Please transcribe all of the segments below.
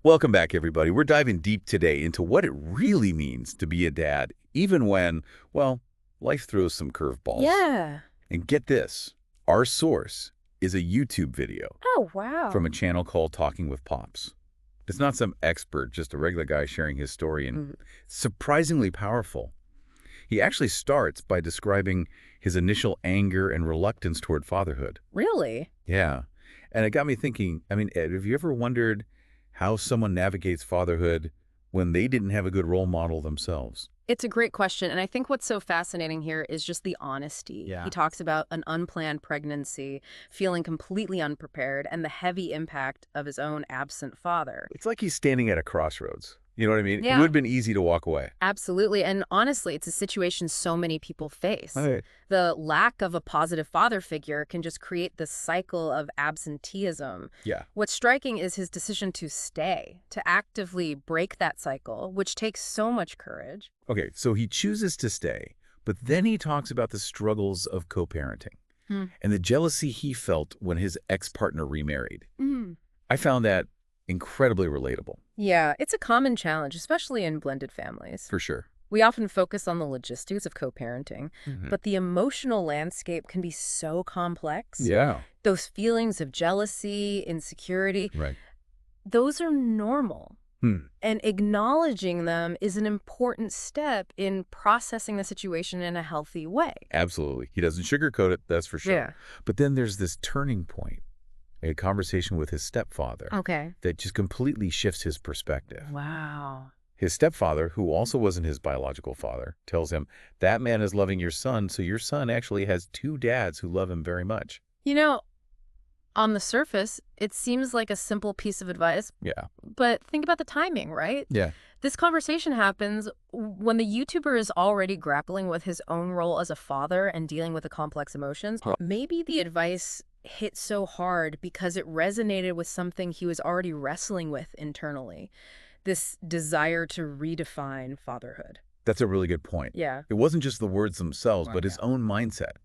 Welcome back, everybody. We're diving deep today into what it really means to be a dad, even when, well, life throws some curveballs. Yeah. And get this, our source is a YouTube video Oh, from wow. a channel called Talking with Pops. It's not some expert, just a regular guy sharing his story, and Mhm. surprisingly powerful. He actually starts by describing his initial anger and reluctance toward fatherhood. Really? Yeah. And it got me thinking, I mean, Ed, have you ever wondered how someone navigates fatherhood when they didn't have a good role model themselves? It's a great question. And I think what's so fascinating here is just the honesty. He Yeah. talks about an unplanned pregnancy, feeling completely unprepared, and the heavy impact of his own absent father. It's like he's standing at a crossroads. You know what I mean? It would Yeah. have been easy to walk away. Absolutely. And honestly, it's a situation so many people face. Right. The lack of a positive father figure can just create this cycle of absenteeism. Yeah. What's striking is his decision to stay, to actively break that cycle, which takes so much courage. Okay, so he chooses to stay, but then he talks about the struggles of co-parenting Hmm. and the jealousy he felt when his ex-partner remarried. Mm. I found that incredibly relatable, Yeah, it's a common challenge, especially in blended families. for sure. We often focus on the logistics of co-parenting, Mhm. but the emotional landscape can be so complex. Yeah. Those feelings of jealousy, insecurity, Right. those are normal. Hmm. And acknowledging them is an important step in processing the situation in a healthy way. Absolutely. He doesn't sugarcoat it, that's for sure. Yeah. But then there's this turning point, a conversation with his stepfather Okay. that just completely shifts his perspective. Wow. His stepfather, who also wasn't his biological father, tells him, that man is loving your son, so your son actually has two dads who love him very much. You know, on the surface, it seems like a simple piece of advice, Yeah. but think about the timing, right? Yeah. This conversation happens when the YouTuber is already grappling with his own role as a father and dealing with the complex emotions. Huh. Maybe the advice hit so hard because it resonated with something he was already wrestling with internally, this desire to redefine fatherhood. That's a really good point. Yeah. It wasn't just the words themselves, Right, but his yeah. own mindset,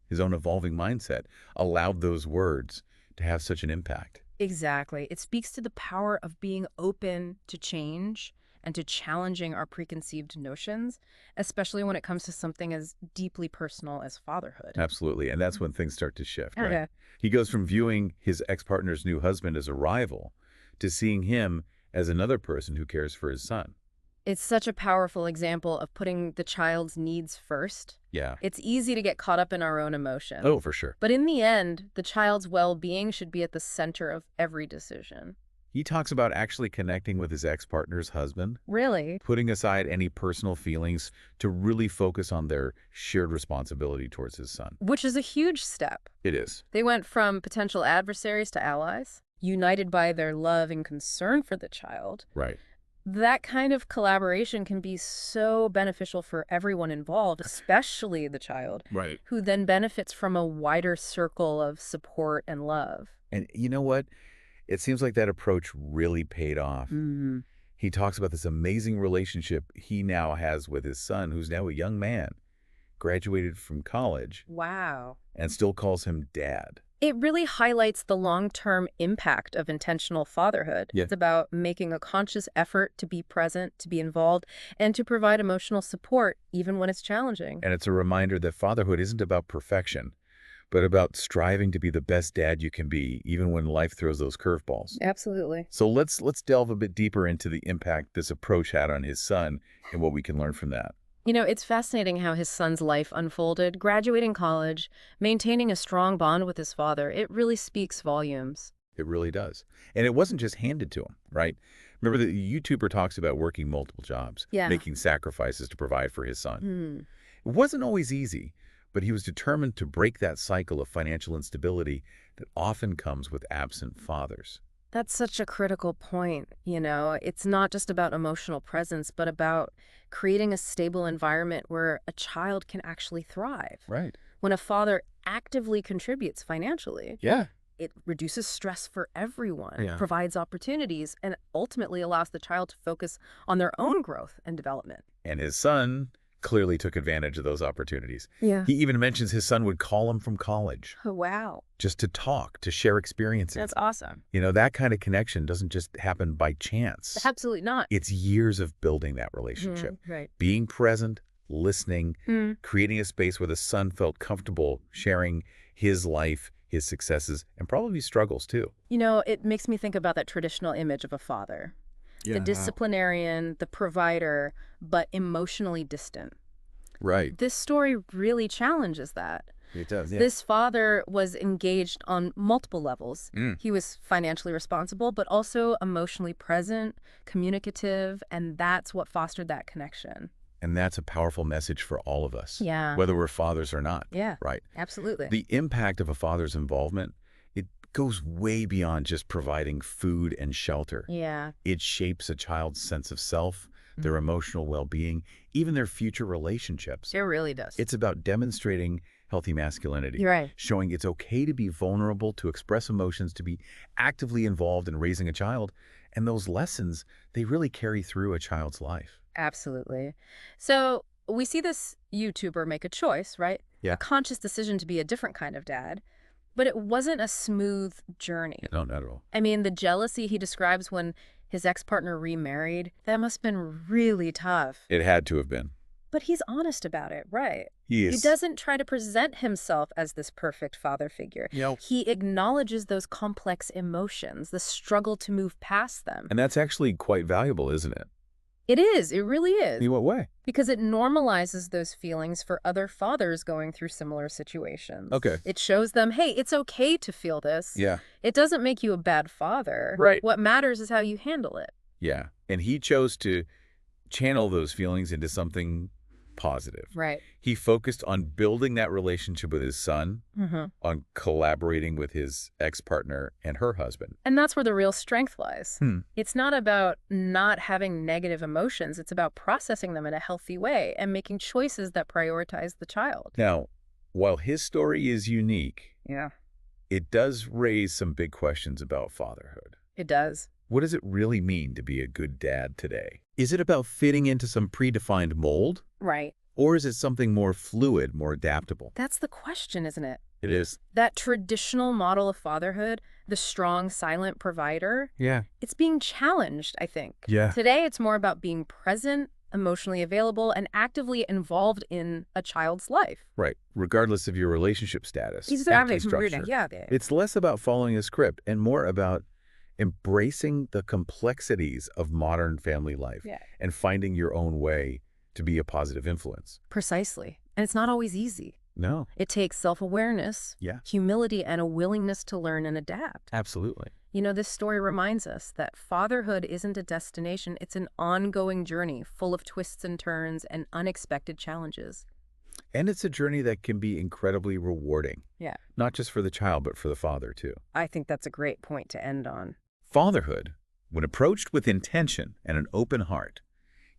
his own evolving mindset, allowed those words to have such an impact. Exactly. It speaks to the power of being open to change and to challenging our preconceived notions, especially when it comes to something as deeply personal as fatherhood. Absolutely. And that's when things start to shift, right? Okay. He goes from viewing his ex-partner's new husband as a rival to seeing him as another person who cares for his son. It's such a powerful example of putting the child's needs first. Yeah. It's easy to get caught up in our own emotions. Oh, for sure. But in the end, the child's well-being should be at the center of every decision. He talks about actually connecting with his ex-partner's husband, Really? putting aside any personal feelings to really focus on their shared responsibility towards his son. Which is a huge step. It is. They went from potential adversaries to allies, united by their love and concern for the child. Right. That kind of collaboration can be so beneficial for everyone involved, especially the child, Right. who then benefits from a wider circle of support and love. And you know what? It seems like that approach really paid off. Mm. He talks about this amazing relationship he now has with his son, who's now a young man, graduated from college, Wow. and still calls him dad. It really highlights the long-term impact of intentional fatherhood. Yeah. It's about making a conscious effort to be present, to be involved, and to provide emotional support, even when it's challenging. And it's a reminder that fatherhood isn't about perfection, but about striving to be the best dad you can be, even when life throws those curveballs. Absolutely. So let's delve a bit deeper into the impact this approach had on his son and what we can learn from that. You know, it's fascinating how his son's life unfolded, graduating college, maintaining a strong bond with his father. It really speaks volumes. It really does. And it wasn't just handed to him, right? Remember, the YouTuber talks about working multiple jobs, Yeah. making sacrifices to provide for his son. Hmm. It wasn't always easy, but he was determined to break that cycle of financial instability that often comes with absent fathers. That's such a critical point. It's not just about emotional presence, but about creating a stable environment where a child can actually thrive. Right. When a father actively contributes financially, Yeah. it reduces stress for everyone, Yeah. provides opportunities, and ultimately allows the child to focus on their own growth and development. And his son clearly took advantage of those opportunities. Yeah. He even mentions his son would call him from college Oh, wow. just to talk, to share experiences. That's awesome. That kind of connection doesn't just happen by chance. Absolutely not. It's years of building that relationship, Right. being present, listening, Mm. creating a space where the son felt comfortable sharing his life, his successes, and probably struggles too. It makes me think about that traditional image of a father. The disciplinarian, the provider, but emotionally distant. Right. This story really challenges that. It does, yeah. This father was engaged on multiple levels. Mm. He was financially responsible, but also emotionally present, communicative, and that's what fostered that connection. And that's a powerful message for all of us, Yeah. whether we're fathers or not. Yeah. Right. Absolutely. The impact of a father's involvement, it goes way beyond just providing food and shelter. Yeah. It shapes a child's sense of self, their emotional well-being, even their future relationships. It really does. It's about demonstrating healthy masculinity. You're right. Showing it's okay to be vulnerable, to express emotions, to be actively involved in raising a child. And those lessons, they really carry through a child's life. Absolutely. So we see this YouTuber make a choice, right? Yeah. A conscious decision to be a different kind of dad. But it wasn't a smooth journey. No, not at all. I mean, the jealousy he describes when his ex-partner remarried, that must have been really tough. It had to have been. But he's honest about it, right? He is. He doesn't try to present himself as this perfect father figure. He acknowledges those complex emotions, the struggle to move past them. And that's actually quite valuable, isn't it? It is. It really is. In what way? Because it normalizes those feelings for other fathers going through similar situations. Okay. It shows them, hey, it's okay to feel this. Yeah. It doesn't make you a bad father. Right. What matters is how you handle it. Yeah. And he chose to channel those feelings into something positive. Right. He focused on building that relationship with his son, on collaborating with his ex-partner and her husband. And that's where the real strength lies. Hmm. It's not about not having negative emotions. It's about processing them in a healthy way and making choices that prioritize the child. Now, while his story is unique, Yeah. it does raise some big questions about fatherhood. It does. What does it really mean to be a good dad today? Is it about fitting into some predefined mold? Right. Or is it something more fluid, more adaptable? That's the question, isn't it? It is. That traditional model of fatherhood, the strong, silent provider, Yeah. it's being challenged, I think. Yeah. Today, it's more about being present, emotionally available, and actively involved in a child's life. Right. Regardless of your relationship status. Exactly. family structure. Yeah. It's less about following a script and more about embracing the complexities of modern family life and finding your own way to be a positive influence. Precisely. And it's not always easy. No. It takes self-awareness, Yeah. humility, and a willingness to learn and adapt. Absolutely. This story reminds us that fatherhood isn't a destination. It's an ongoing journey full of twists and turns and unexpected challenges. And it's a journey that can be incredibly rewarding. Yeah. Not just for the child, but for the father, too. I think that's a great point to end on. Fatherhood, when approached with intention and an open heart,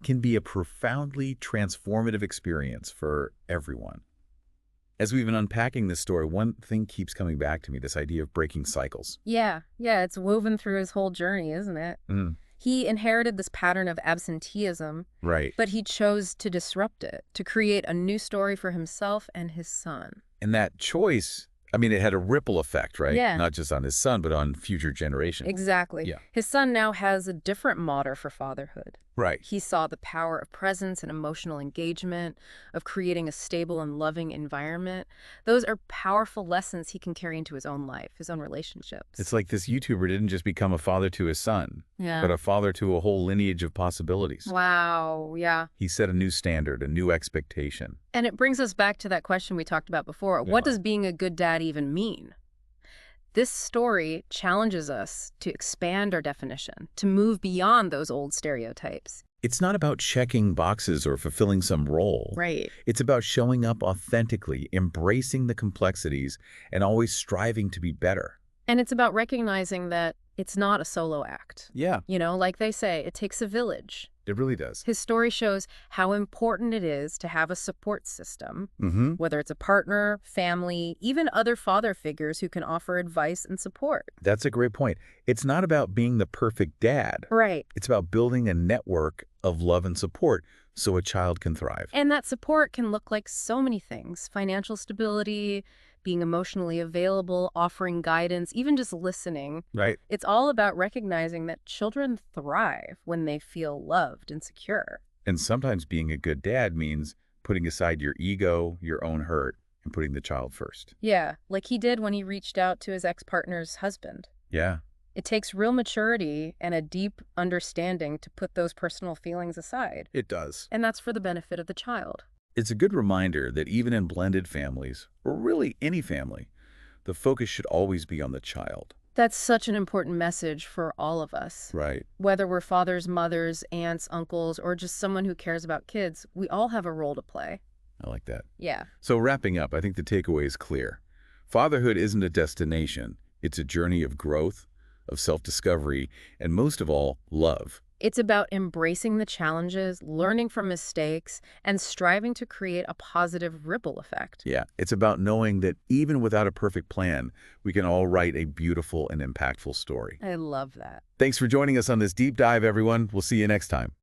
can be a profoundly transformative experience for everyone. As we've been unpacking this story, one thing keeps coming back to me, this idea of breaking cycles. Yeah, it's woven through his whole journey, isn't it? He inherited this pattern of absenteeism, Right. but he chose to disrupt it, to create a new story for himself and his son. And that choice, it had a ripple effect, right? Yeah. Not just on his son, but on future generations. Exactly. Yeah. His son now has a different motto for fatherhood. Right. He saw the power of presence and emotional engagement, of creating a stable and loving environment. Those are powerful lessons he can carry into his own life, his own relationships. It's like this YouTuber didn't just become a father to his son, Yeah. but a father to a whole lineage of possibilities. Wow, yeah. He set a new standard, a new expectation. And it brings us back to that question we talked about before. Yeah. What does being a good dad even mean? This story challenges us to expand our definition, to move beyond those old stereotypes. It's not about checking boxes or fulfilling some role. Right. It's about showing up authentically, embracing the complexities, and always striving to be better. And it's about recognizing that it's not a solo act. Yeah, Like they say, it takes a village. it really does. His story shows how important it is to have a support system, Mm-hmm. whether it's a partner, family, even other father figures who can offer advice and support. That's a great point. It's not about being the perfect dad. Right. It's about building a network of love and support so a child can thrive. And that support can look like so many things: financial stability, being emotionally available, offering guidance, even just listening. Right. It's all about recognizing that children thrive when they feel loved and secure. And sometimes being a good dad means putting aside your ego, your own hurt, and putting the child first. Yeah, like he did when he reached out to his ex-partner's husband. Yeah, It takes real maturity and a deep understanding to put those personal feelings aside. it does. And that's for the benefit of the child. It's a good reminder that even in blended families, or really any family, the focus should always be on the child. That's such an important message for all of us. Right. Whether we're fathers, mothers, aunts, uncles, or just someone who cares about kids, we all have a role to play. I like that. Yeah. So wrapping up, I think the takeaway is clear. Fatherhood isn't a destination. It's a journey of growth, of self-discovery, and most of all, love. It's about embracing the challenges, learning from mistakes, and striving to create a positive ripple effect. Yeah, it's about knowing that even without a perfect plan, we can all write a beautiful and impactful story. I love that. Thanks for joining us on this deep dive, everyone. We'll see you next time.